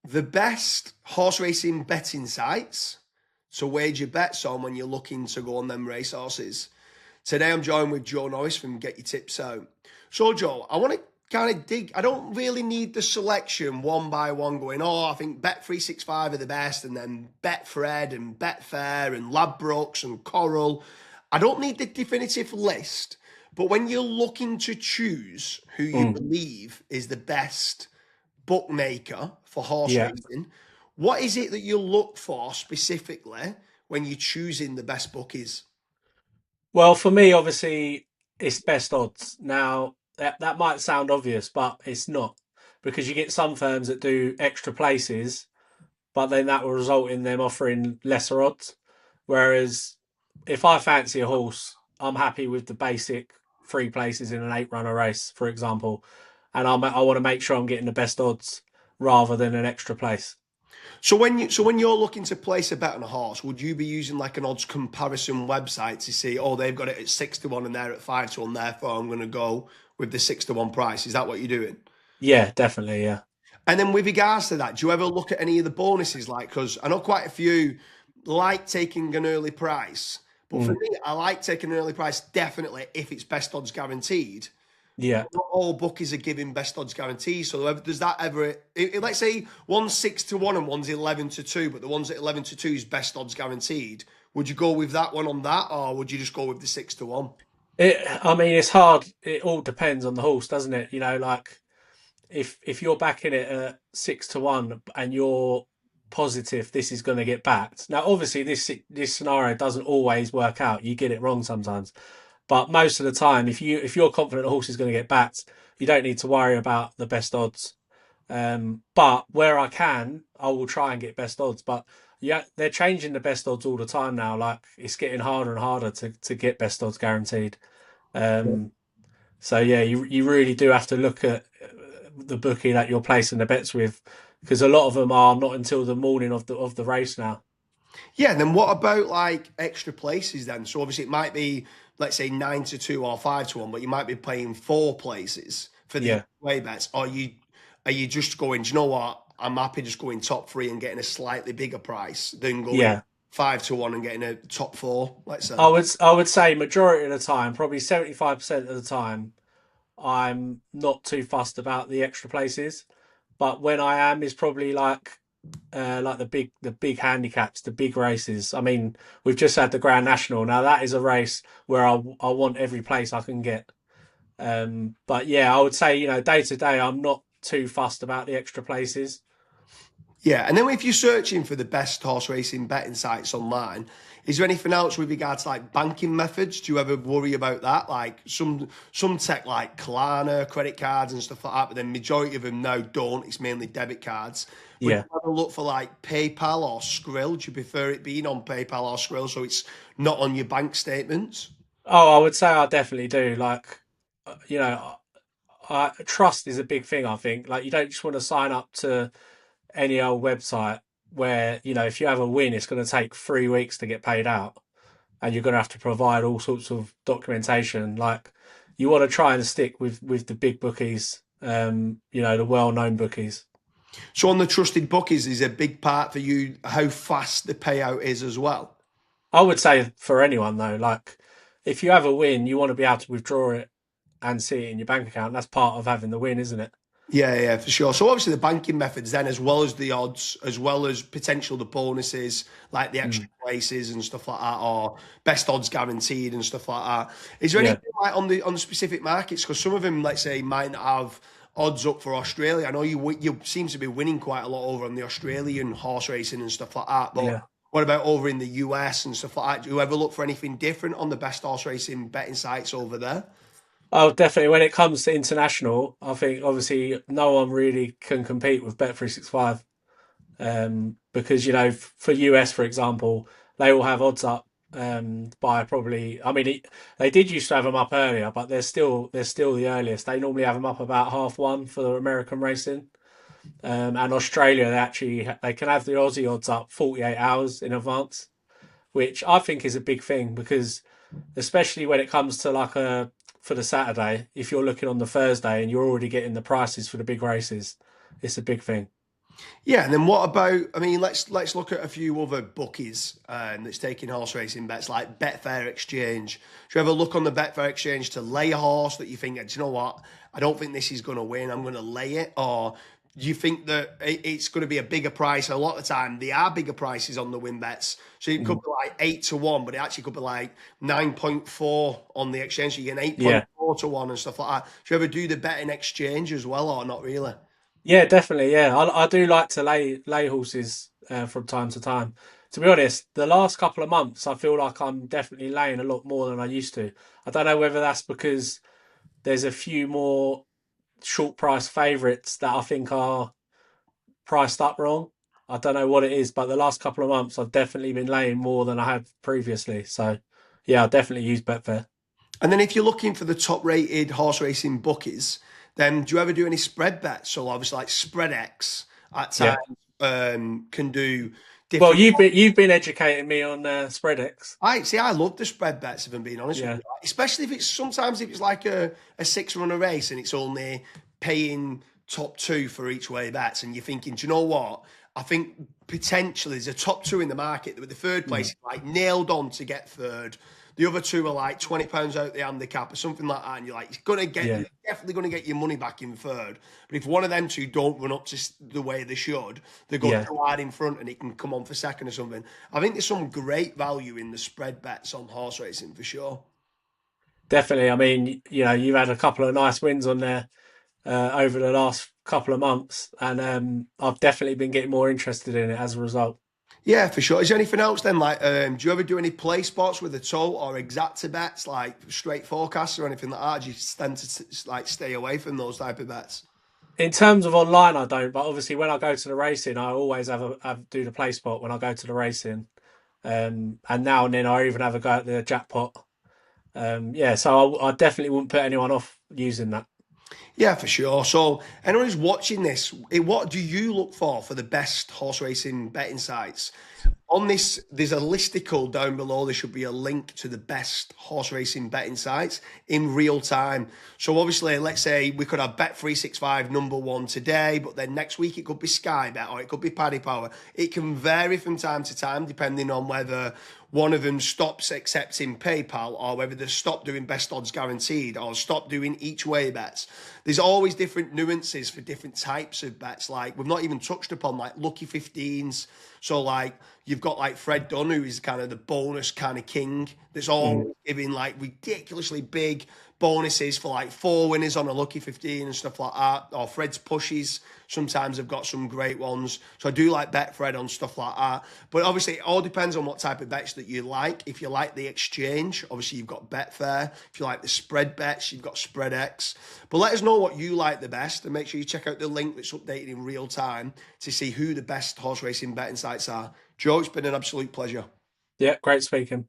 The best horse racing betting sites to wager bets on when you're looking to go on them racehorses. Today I'm joined with Joe Norris from Get Your Tips Out. So Joe, I want to kind of dig. I don't really need the selection one by one going, oh, I think Bet365 are the best, and then Betfred and Betfair and Ladbrokes and Coral. I don't need the definitive list, but when you're looking to choose who you Mm, believe is the best bookmaker for horse yeah. racing, what is it that you look for specifically when you're choosing the best bookies? Well, for me, obviously, it's best odds. Now, that might sound obvious, but it's not because you get some firms that do extra places, but then that will result in them offering lesser odds. Whereas if I fancy a horse, I'm happy with the basic three places in an eight runner race, for example, and I want to make sure I'm getting the best odds rather than an extra place. So when you're looking to place a bet on a horse, would you be using like an odds comparison website to see, oh, they've got it at 6 to 1 and they're at 5 to 1, therefore I'm going to go with the 6 to 1 price? Is that what you're doing? Yeah, definitely. Yeah. And then with regards to that, do you ever look at any of the bonuses? Like, because I know quite a few like taking an early price, but for Mm, me, I like taking an early price definitely if it's best odds guaranteed. yeah. But not all bookies are giving best odds guarantees. So does that ever? Let's say one's 6 to 1 and one's 11 to 2, but the one's at 11 to 2 is best odds guaranteed. Would you go with that one on that, or would you just go with the 6 to 1? I mean, it's hard. It all depends on the horse, doesn't it? Like if you're backing it at 6 to 1 and you're positive this is going to get backed. Now, obviously, this scenario doesn't always work out. You get it wrong sometimes, but most of the time, if you're confident a horse is going to get backed, you don't need to worry about the best odds. But where I can, I will try and get best odds. But yeah, they're changing the best odds all the time now. Like it's getting harder and harder to get best odds guaranteed. Um, so yeah, you really do have to look at the bookie that you're placing the bets with, because a lot of them are not until the morning of the race now. Yeah, and then what about like extra places then? So obviously it might be, let's say 9 to 2 or 5 to 1, but you might be playing four places for the Yeah, away bets. Or are you just going, do you know what? I'm happy just going top three and getting a slightly bigger price than going yeah. 5 to 1 and getting a top four, let's say. I would say majority of the time, probably 75% of the time, I'm not too fussed about the extra places. But when I am is probably like the big handicaps, the big races. I mean, we've just had the Grand National. Now that is a race where I want every place I can get. But yeah, I would say, day to day, I'm not too fussed about the extra places. Yeah, and then if you're searching for the best horse racing betting sites online, is there anything else with regards to like banking methods? Do you ever worry about that? Like some tech like Klarna, credit cards and stuff like that, but then majority of them now don't. It's mainly debit cards. Would Yeah. you ever look for like PayPal or Skrill? Do you prefer it being on PayPal or Skrill so it's not on your bank statements? Oh, I would say I definitely do. Like, trust is a big thing, I think. Like, you don't just want to sign up to any old website where, if you have a win, it's going to take 3 weeks to get paid out and you're going to have to provide all sorts of documentation. Like, you want to try and stick with the big bookies, the well-known bookies. So on the trusted bookies is a big part for you how fast the payout is as well. I would say for anyone though, like if you have a win, you want to be able to withdraw it and see it in your bank account. That's part of having the win, isn't it? Yeah, yeah, for sure. So obviously the banking methods then, as well as the odds, as well as potential the bonuses, like the extra Mm. places and stuff like that, or best odds guaranteed and stuff like that. Is there Yeah. anything like on the specific markets? Because some of them, let's say, might not have odds up for Australia. I know you seem to be winning quite a lot over on the Australian horse racing and stuff like that. But Yeah. what about over in the US and stuff like that? Do you ever look for anything different on the best horse racing betting sites over there? Oh, definitely. When it comes to international, I think obviously no one really can compete with Bet365. Because for US, for example, they will have odds up by probably. I mean, they did used to have them up earlier, but they're still the earliest. They normally have them up about 1/2 for American racing. And Australia, they can have the Aussie odds up 48 hours in advance, which I think is a big thing because especially when it comes to like a for the Saturday, if you're looking on the Thursday and you're already getting the prices for the big races, it's a big thing. Yeah, and then what about? I mean, let's look at a few other bookies that's taking horse racing bets, like Betfair Exchange. Do you ever look on the Betfair Exchange to lay a horse that you think, do you know what? I don't think this is going to win. I'm going to lay it, or do you think that it's going to be a bigger price? A lot of the time, there are bigger prices on the win bets, so it could Mm. be like 8 to 1, but it actually could be like 9.4 on the exchange. So you get 8.4 Yeah. to 1 and stuff like that. Do you ever do the betting exchange as well, or not really? Yeah, definitely. Yeah, I do like to lay horses from time to time. To be honest, the last couple of months, I feel like I'm definitely laying a lot more than I used to. I don't know whether that's because there's a few more short price favourites that I think are priced up wrong. I don't know what it is, but the last couple of months, I've definitely been laying more than I had previously. So, yeah, I definitely use Betfair. And then if you're looking for the top rated horse racing bookies, then do you ever do any spread bets? So obviously like spread X at Yeah. times can do Well, different. you've been educating me on SpreadX. I see. I love the spread bets. If I'm being honest with Yeah. you, especially if it's sometimes if it's like a 6 runner race and it's only paying top two for each way bets, and you're thinking, do you know what? I think potentially there's a top two in the market with the third place Mm. is like nailed on to get third. The other two are like £20 out the handicap or something like that, and you're like, Yeah. you're definitely gonna get your money back in third. But if one of them two don't run up to the way they should, they go Yeah. too hard in front, and it can come on for second or something. I think there's some great value in the spread bets on horse racing for sure. Definitely. I mean, you've had a couple of nice wins on there over the last couple of months, and I've definitely been getting more interested in it as a result. Yeah, for sure. Is there anything else then? Like, do you ever do any play spots with a toe or exacta bets, like straight forecasts or anything like that? Do you tend to like stay away from those type of bets? In terms of online, I don't, but obviously when I go to the racing, I always do the play spot when I go to the racing, and now and then I even have a go at the jackpot. Yeah, so I definitely wouldn't put anyone off using that. Yeah, for sure. So, anyone who's watching this, what do you look for the best horse racing betting sites? On this, there's a listicle down below. There should be a link to the best horse racing betting sites in real time. So, obviously, let's say we could have Bet365 number one today, but then next week it could be Sky Bet or it could be Paddy Power. It can vary from time to time depending on whether one of them stops accepting PayPal or whether they stop doing best odds guaranteed or stop doing each way bets. There's always different nuances for different types of bets. Like we've not even touched upon like lucky 15s. So like you've got like Fred Dunn, who is kind of the bonus kind of king that's Mm. all giving like ridiculously big bonuses for like four winners on a lucky 15 and stuff like that. Or Fred's pushes sometimes have got some great ones. So I do like Betfred on stuff like that. But obviously it all depends on what type of bets that you like. If you like the exchange, obviously you've got Betfair. If you like the spread bets, you've got Spread X. But let us know what you like the best and make sure you check out the link that's updated in real time to see who the best horse racing betting sites are. Joe, it's been an absolute pleasure. Yeah, great speaking.